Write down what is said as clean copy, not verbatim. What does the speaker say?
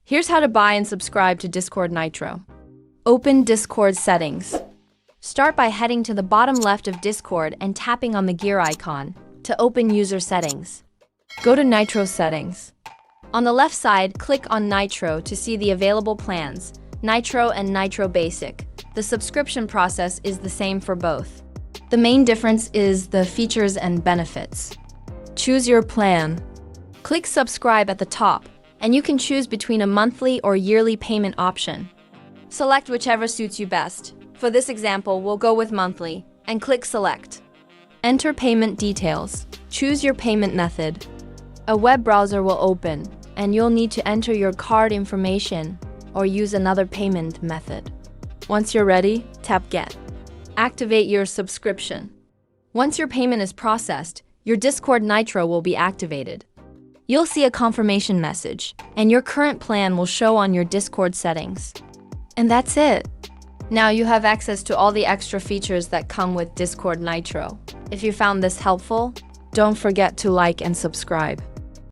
Here's how to buy and subscribe to Discord Nitro. Open Discord settings. Start by heading to the bottom left of Discord and tapping on the gear icon to open user settings. Go to Nitro settings. On the left side, click on Nitro to see the available plans, Nitro and Nitro Basic. The subscription process is the same for both. The main difference is the features and benefits. Choose your plan. Click subscribe at the top, and you can choose between a monthly or yearly payment option. Select whichever suits you best. For this example, we'll go with monthly, and click select. Enter payment details. Choose your payment method. A web browser will open, and you'll need to enter your card information or use another payment method. Once you're ready, tap Get. Activate your subscription. Once your payment is processed, your Discord Nitro will be activated. You'll see a confirmation message, and your current plan will show on your Discord settings. And that's it. Now you have access to all the extra features that come with Discord Nitro. If you found this helpful, don't forget to like and subscribe.